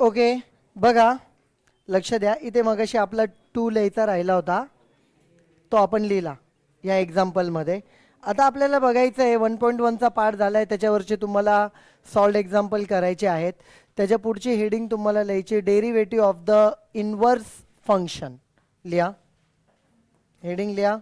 Okay, बघा लक्ष द्या. इथे मगाशी आपला टू लिहायचा राहिला होता, तो आपण लिहिला या एक्झाम्पलमध्ये. आता आपल्याला बघायचं आहे 1.1चा पार्ट झाला आहे, त्याच्यावरचे तुम्हाला सॉल्ड एक्झाम्पल करायचे आहेत. त्याच्या पुढची हेडिंग तुम्हाला लिहायची derivative of the inverse function. लिहा, हेडिंग लिहा.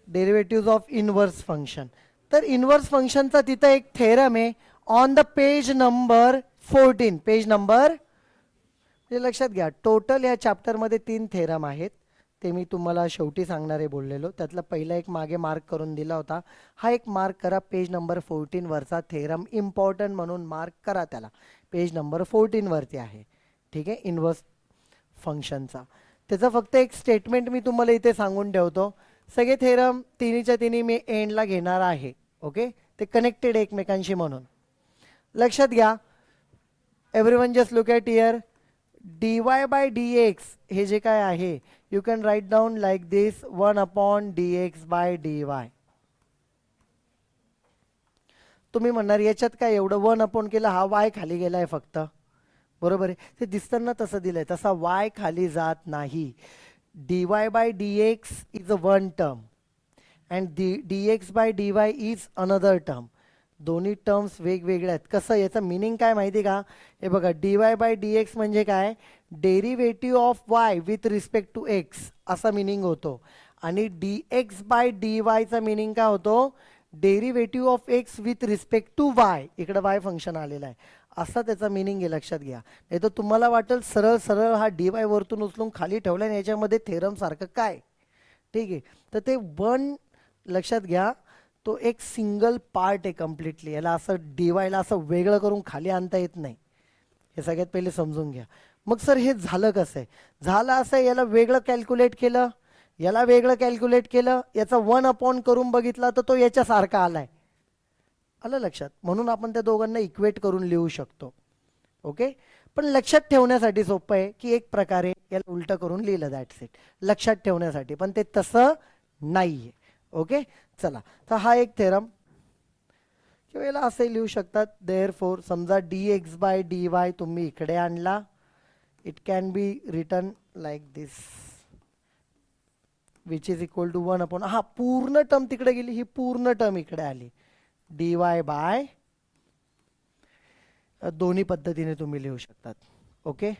Derivative of inverse function. तर इनवर्स फंक्शनचा तिथं एक थेरम आहे on the page number 14. Page number म्हणजे लक्षात घ्या, टोटल या चॅप्टरमध्ये 3 थेरम आहेत. ते मी तुम्हाला शेवटी सांगणारे बोललेलो. त्यातला पहिला एक मागे मार्क करून दिला होता. हा एक मार्क करा, पेज नंबर 14 वरचा थेरम इम्पॉर्टंट म्हणून मार्क करा त्याला. पेज नंबर 14 वरती आहे. ठीक आहे, इनवर्स फंक्शनचा. त्याचा फक्त एक स्टेटमेंट मी तुम्हाला इथे सांगून ठेवतो. सगळे थेरम तिन्हीच्या तिन्ही मी एंडला घेणार आहे. ओके, ते कनेक्टेड एकमेकांशी म्हणून लक्षात घ्या. Everyone just look at here. dy by dx हे जे काय आहे, you can write down like this 1/dx by dy. तुम्ही म्हणणार याच्यात काय एवढं 1 केलं, हा y खाली गेलाय फक्त. बरोबर आहे, ते दिसताना तसं दिलंय, तसा y खाली जात नाही. dy by dx is a one term and dx by dy is another term. दोन्ही टर्म्स वेगवेगळ्या आहेत. कसं, याचं मिनिंग काय माहिती का? हे बघा, dy बाय dx म्हणजे काय, derivative of y with respect to x असा मिनिंग होतो. आणि dx बाय dy मिनिंग काय होतो, derivative of x with respect to y. इकडे y फंक्शन आलेलं आहे, असा त्याचा मिनिंग आहे. लक्षात घ्या. नाही तर तुम्हाला वाटेल सरळ सरळ हा dy वरतून उचलून खाली ठेवला आणि याच्यामध्ये थेरम सारखं काय. ठीक आहे, तर ते वन लक्षात घ्या, तो एक सिंगल पार्ट आहे कम्प्लिटली. याला असं डिवायला असं वेगळं करून खाली आणता येत नाही. हे सगळ्यात पहिले समजून घ्या. मग सर हे झालं कसं आहे? झालं असं, याला वेगळं कॅल्क्युलेट केलं, याला वेगळं कॅल्क्युलेट केलं, याचा 1 करून बघितला तर तो याच्यासारखा आलाय. आलं लक्षात? म्हणून आपण त्या दोघांना इक्वेट करून लिहू शकतो. ओके, पण लक्षात ठेवण्यासाठी सोपं आहे की एक प्रकारे याला उलटं करून लिहिलं, दॅट्स इट. लक्षात ठेवण्यासाठी, पण ते तसं नाहीये. ओके, चला. तर हा एक थेरम किंवा याला असे लिहू शकतात. देअर फोर समजा dx बाय dy तुम्ही इकडे आणला, it can be written like this, which is equal to 1 हा पूर्ण टर्म तिकडे गेली, ही पूर्ण टर्म इकडे आली. dy बाय, दोन्ही पद्धतीने तुम्ही लिहू शकतात. ओके,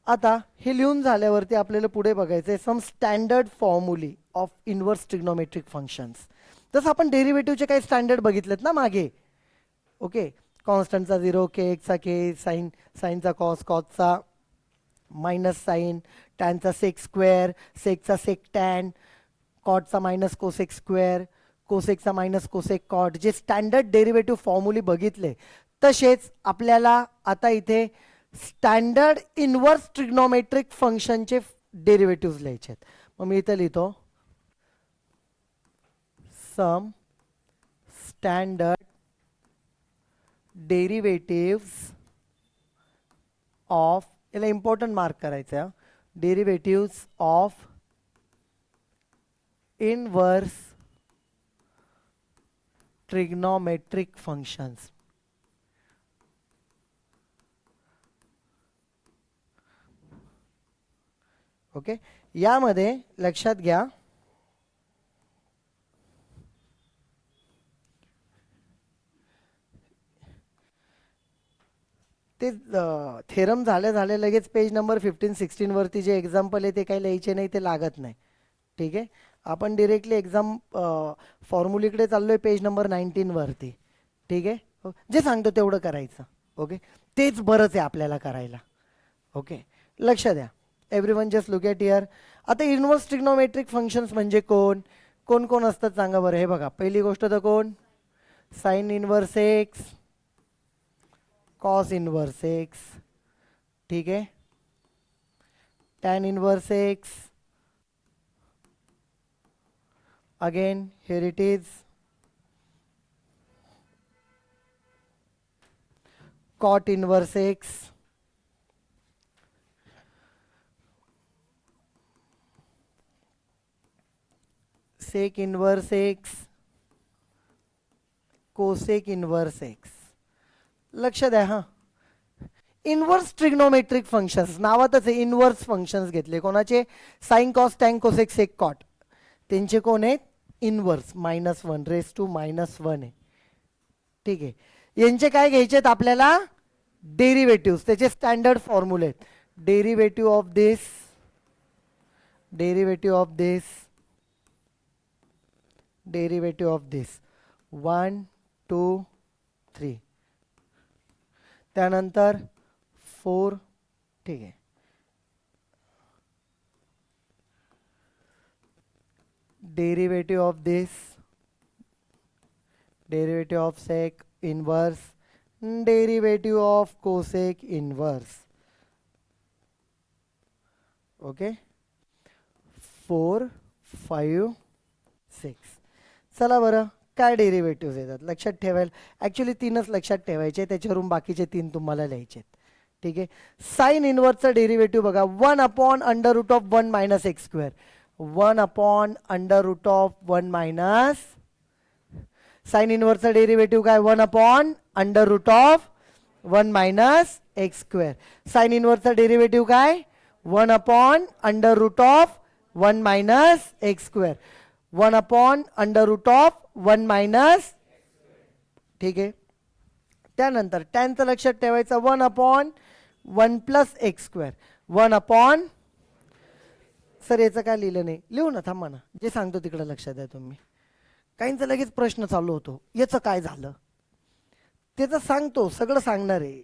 आता हे लिहून झाल्यावरती आपल्याला पुढे बघायचं आहे some standard formulae of inverse trigonometric functions. जसं आपण डेरिव्हेटिव्हचे काही स्टँडर्ड बघितलेत ना मागे. ओके, कॉन्स्टंटचा 0, के एक्सचा के, साईनचा कॉस, कॉसचा मायनस साईन, टॅनचा सेक स्क्वेअर, सेकचा सेक टॅन, कॉटचा मायनस कोसेक स्क्वेअर, कोसेकचा मायनस कोसेक कॉट. जे स्टँडर्ड डेरिव्हेटिव्ह फॉर्म्युली बघितले, तसेच आपल्याला आता इथे स्टँडर्ड इनवर्स ट्रिग्नोमेट्रिक फंक्शनचे डेरिव्हेटिव्ह लिहायचे आहेत. मग मी इथं लिहितो सम स्टँडर्ड डेरिव्हेटिव्स ऑफ, याला इम्पॉर्टंट मार्क करायचं आहे, derivatives of inverse trigonometric functions. Okay, यामध्ये लक्षात घ्या, ते थेरम झाले लगेच पेज नंबर 15-16 वरती जे एक्झाम्पल आहे ते काही लिहायचे नाही, ते लागत नाही. ठीक आहे, आपण डिरेक्टली एक्झाम फॉर्म्युलीकडे चाललोय पेज नंबर 19 वरती. ठीक आहे, जे सांगतो तेवढं करायचं. ओके, तेच बरंच आहे आपल्याला करायला. ओके, लक्ष द्या. Everyone just look at here. आता इनवर्स ट्रिग्नोमेट्रिक फंक्शन्स म्हणजे कोण कोण कोण असतात सांगा बरं. हे बघा, पहिली गोष्ट तर कोण, sine inverse x, cos inverse x. ठीक आहे, tan inverse x, again here it is cot inverse x, sec inverse x, cosec inverse x. लक्ष द्या हा, इनवर्स ट्रिग्नोमेट्रिक फंक्शन्स नावातच आहे, इनवर्स फंक्शन्स घेतले कोणाचे, sine cos tan cosec sec cot, त्यांचे कोण आहेत इनवर्स, -1 रेस टू -1 आहे. ठीक आहे, यांचे काय घ्यायचे आपल्याला डेरिव्हेटिव्ह, त्याचे स्टँडर्ड फॉर्म्युले आहेत. Derivative of this, derivative of this, derivative of this 1 2 3, त्यानंतर 4. ठीक आहे, derivative of this, derivative of sec inverse, derivative of cosec inverse. Okay, 4 5 6. चला बरं, काय डेरिव्हेटिव्ह येतात लक्षात ठेवायला, ॲक्च्युली 3च लक्षात ठेवायचे, त्याच्यावरून बाकीचे 3 तुम्हाला लिहायचे. ठीक आहे, साइन इनवर्सचा डेरिव्हेटिव्ह बघा, 1/√1 minus x square, 1/√1 minus, sine इनवर्सचा डेरिव्हेटिव्ह काय 1/√1 मायनस एक्स स्क्वेअर. साइन इनवर्सचा डेरिव्हेटिव्ह काय 1/√1 मायनस एक्स स्क्वेअर, 1/√1 मायनस. ठीक आहे, त्यानंतर टॅनचं लक्षात ठेवायचं 1/1 प्लस एक्स स्क्वेअर, 1/. सर याचं काय लिहिलं नाही, लिहू ना, थांबा ना, जे सांगतो तिकडे लक्षात द्या तुम्ही. काहींचा लगेच प्रश्न चालू होतो, याचं काय झालं, त्याचं सांगतो, सगळं सांगणार आहे.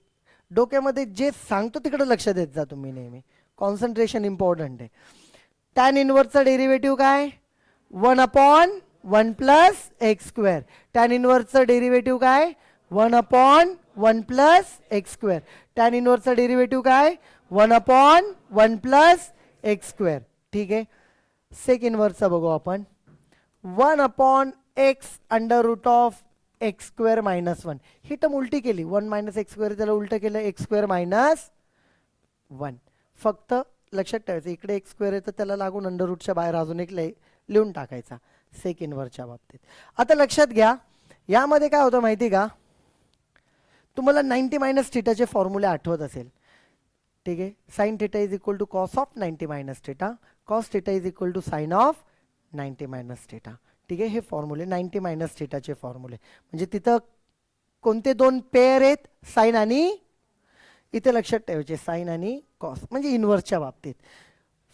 डोक्यामध्ये जे सांगतो तिकडे लक्ष देत जा तुम्ही नेहमी, कॉन्सन्ट्रेशन इम्पॉर्टंट आहे. टॅन इनवर्सचा डेरिव्हेटिव्ह काय 1/1 प्लस एक्स स्क्वेअर, टॅन इनवर्सचं डेरिव्हेटिव्ह काय 1/1 प्लस एक्स स्क्वेअर, टॅन इनवर्सचा डेरिव्हेटिव्ह काय 1/1 प्लस एक्स स्क्वेअर. ठीक आहे, सेक इनवर्सचा बघू आपण, 1/x स्क्वेअर -1. ही टर्म उलटी केली, 1 मायनस एक्स स्क्वेअर त्याला उलटं केलं एक्स स्क्वेअर -1. फक्त लक्षात ठेवायचं, इकडे एक्स स्क्वेअर आहे तर त्याला लागून अंडररूटच्या बाहेर अजून एक लिहून टाकायचा सेक इनवर्सच्या बाबतीत. आता लक्षात घ्या, यामध्ये काय होतं माहिती का, तुम्हाला 90 मायनस थिटाचे फॉर्म्युले आठवत असेल. ठीक आहे, sine theta is equal to cos of 90 minus theta, cos theta is equal to sine of 90 minus theta. ठीक आहे, हे फॉर्म्युले 90 मायनस थिटाचे फॉर्म्युले, म्हणजे तिथं कोणते 2 पेअर आहेत, साइन आणि, इथे लक्षात ठेवायचे साइन आणि कॉस, म्हणजे इनवर्सच्या बाबतीत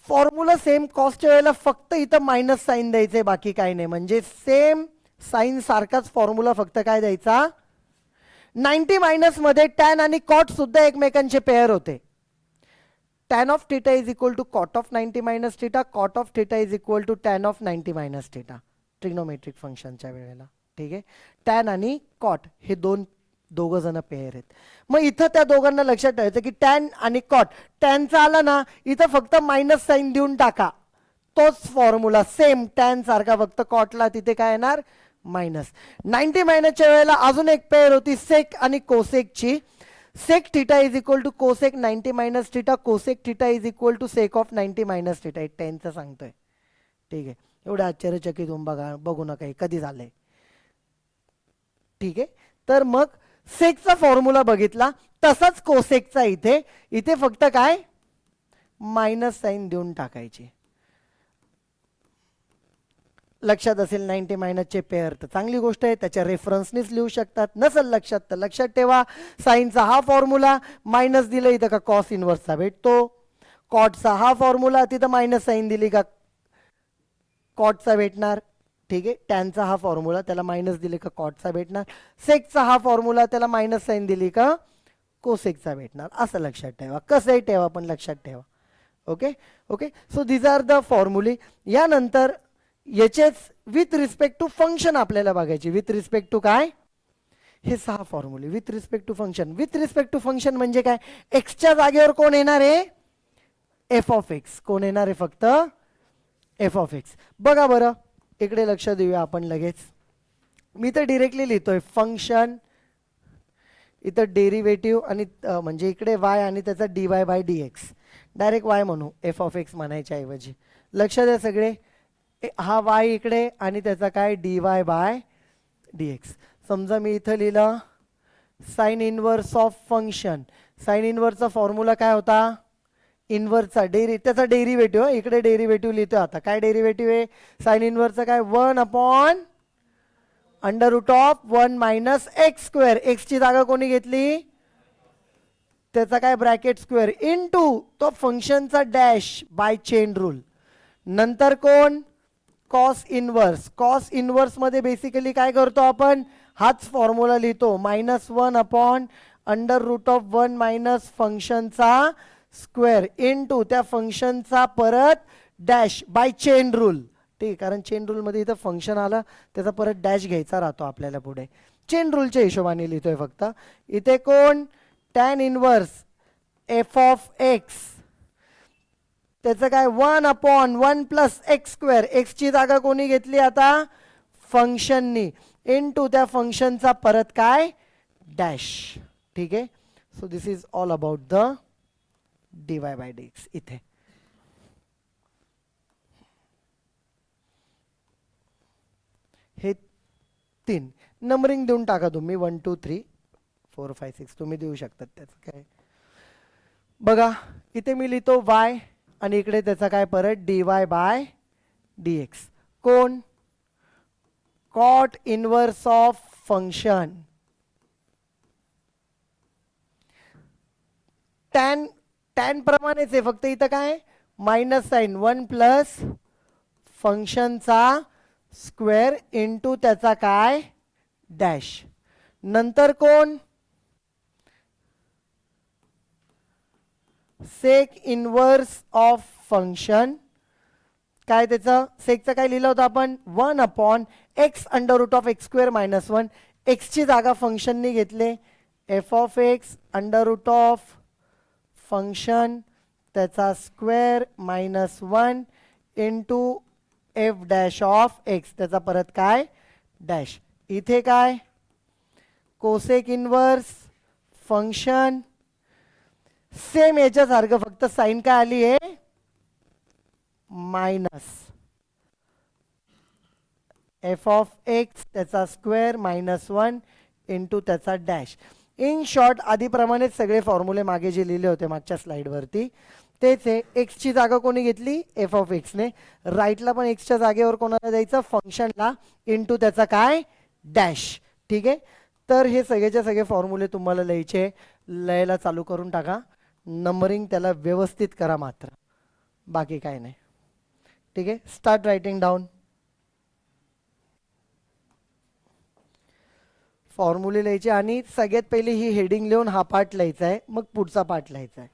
फॉर्म्युला सेम, कॉसच्या वेळेला फक्त इथं मायनस साइन द्यायचे, बाकी काही नाही, म्हणजे सेम साइन सारखाच फॉर्म्युला, फक्त काय द्यायचा 90 मायनस मध्ये टॅन आणि कॉट सुद्धा एकमेकांचे पेअर होते. Tan of theta is equal to cot of 90 minus theta, cot of theta is equal to tan of 90 minus theta trigonometric फंक्शनच्या वेळेला. ठीक आहे, टॅन आणि कॉट हे दोघं जण पेअर आहेत. मग इथं त्या दोघांना लक्षात ठेवायचं की टॅन आणि कॉट, टॅनचा आला ना इथं फक्त मायनस साइन देऊन टाका, तोच फॉर्म्युला सेम टॅन सारखा, फक्त कॉटला तिथे काय येणार मायनस. 90 मायनसच्या वेळेला अजून एक पेअर होती सेक आणि कोसेकची, sec theta is equal to cosec 90 minus theta, cosec theta is equal to sec of 90 minus theta. 10चं सांगतोय. ठीक आहे, एवढं आश्चर्यचकित होऊन बघू नका हे कधी झालंय. ठीक आहे, तर मग सेकचा फॉर्म्युला बघितला तसाच कोसेकचा इथे, इथे फक्त काय मायनस साइन देऊन टाकायचे. लक्षात असेल 90 मायनसचे पेअर तर चांगली गोष्ट आहे, त्याच्या रेफरन्सनीच लिहू शकतात, नसेल लक्षात तर लक्षात ठेवा साइनचा हा फॉर्म्युला, मायनस दिलं इथं का कॉस इनवर्सचा भेटतो, कॉटचा हा फॉर्म्युला तिथं मायनस साइन दिली का कॉटचा भेटणार. ठीक आहे, टॅनचा हा फॉर्म्युला त्याला मायनस दिले का कॉटचा भेटणार, सेकचा हा फॉर्म्युला त्याला मायनस साइन दिली का कोसेकचा भेटणार. असं लक्षात ठेवा, कसंही ठेवा पण लक्षात ठेवा. Okay okay, so these are the फॉर्म्युले. यानंतर याचेच विथ रिस्पेक्ट टू फंक्शन आपल्याला बघायची. विथ रिस्पेक्ट टू काय, हे 6 फॉर्म्युले with respect to function. With respect to function म्हणजे काय, एक्सच्या जागेवर कोण येणार आहे एफ ऑफ एक्स, कोण येणार आहे फक्त एफ ऑफ एक्स. बघा बरं इकडे लक्ष देऊया आपण लगेच. मी तर डिरेक्टली लिहितोय फंक्शन इथं डेरिव्हेटिव्ह आणि म्हणजे इकडे वाय आणि त्याचा dy by d x, direct y म्हणू एफ ऑफ एक्स म्हणायच्या ऐवजी. लक्ष द्या सगळे, हा वाय इकडे आणि त्याचा काय dy बाय डी एक्स. समजा मी इथं लिहिलं sine inverse of function. Sine इनवर्सचा फॉर्म्युला काय होता, इनवर्सचा त्याचा डेरिव्हेटिव्ह, इकडे डेरिव्हेटिव्ह लिहितो. आता काय डेरिव्हेटिव्ह आहे साइन इनवर्सचा, काय 1 under root of 1 minus x square. एक्सची जागा कोणी घेतली, त्याचा काय ब्रॅकेट स्क्वेअर इनटू तो फंक्शनचा डॅश बाय चेन रूल. नंतर कोण कॉस इनवर्स. कॉस इनवर्स मध्ये बेसिकली काय करतो आपण, हाच फॉर्म्युला लिहितो -1 अंडर रूट ऑफ 1 मायनस फंक्शनचा स्क्वेअर इनटू त्या फंक्शनचा परत डॅश बाय चेन रूल. ठीक, कारण चेन रूलमध्ये इथं फंक्शन आलं त्याचा परत डॅश घ्यायचा राहतो आपल्याला पुढे. चेन रूलच्या हिशोबाने लिहितोय फक्त. इथे कोण tan inverse f of x, त्याचं काय 1/1 प्लस एक्स स्क्वेअर. एक्सची जागा कोणी घेतली आता, फंक्शननी, इनटू त्या फंक्शनचा परत काय डॅश. ठीक आहे, so this is all about the dy by dx. इथे हे 3 नंबरिंग देऊन टाका तुम्ही, 1 2 3 4 5 6 तुम्ही देऊ शकतात. त्याचं काय बघा, इथे मी लिहितो y आणि इकडे त्याचा काय परत dy बाय dx. कोण cot inverse of function. Tan tan प्रमाणेच आहे, फक्त इथं काय मायनस साइन 1 प्लस फंक्शनचा स्क्वेअर इनटू त्याचा काय डॅश. नंतर कोण सेक इनवर्स ऑफ फंक्शन. काय त्याचं सेकचं काय लिहिलं होतं आपण 1/x under root of x square minus 1. एक्सची जागा फंक्शनने घेतले, f of x under root of function त्याचा square -1 into f dash of x, त्याचा परत काय डॅश. इथे काय कोसेक इनवर्स फंक्शन, सेम याच्यासारखं, फक्त साइन काय आली आहे मायनस एफ ऑफ एक्स त्याचा स्क्वेअर -1 इनटू त्याचा डॅश. इन शॉर्ट आधीप्रमाणेच सगळे फॉर्म्युले मागे जे लिहिले होते मागच्या स्लाइडवरती तेच आहे. एक्सची जागा कोणी घेतली, एफ ऑफ एक्सने. राईटला पण एक्सच्या जागेवर कोणाला द्यायचं, फंक्शनला, इनटू त्याचा काय डॅश. ठीक आहे, तर हे सगळेच्या सगळे फॉर्म्युले तुम्हाला लिहायचे, लयाला चालू करून टाका. नंबरिंग त्याला व्यवस्थित करा मात्र, बाकी काय नाही. ठीक आहे, स्टार्ट रायटिंग डाऊन. फॉर्म्युले लिहायचे आणि सगळ्यात पहिले ही हेडिंग लिहून हा पार्ट लिहायचा आहे, मग पुढचा पार्ट लिहायचा आहे.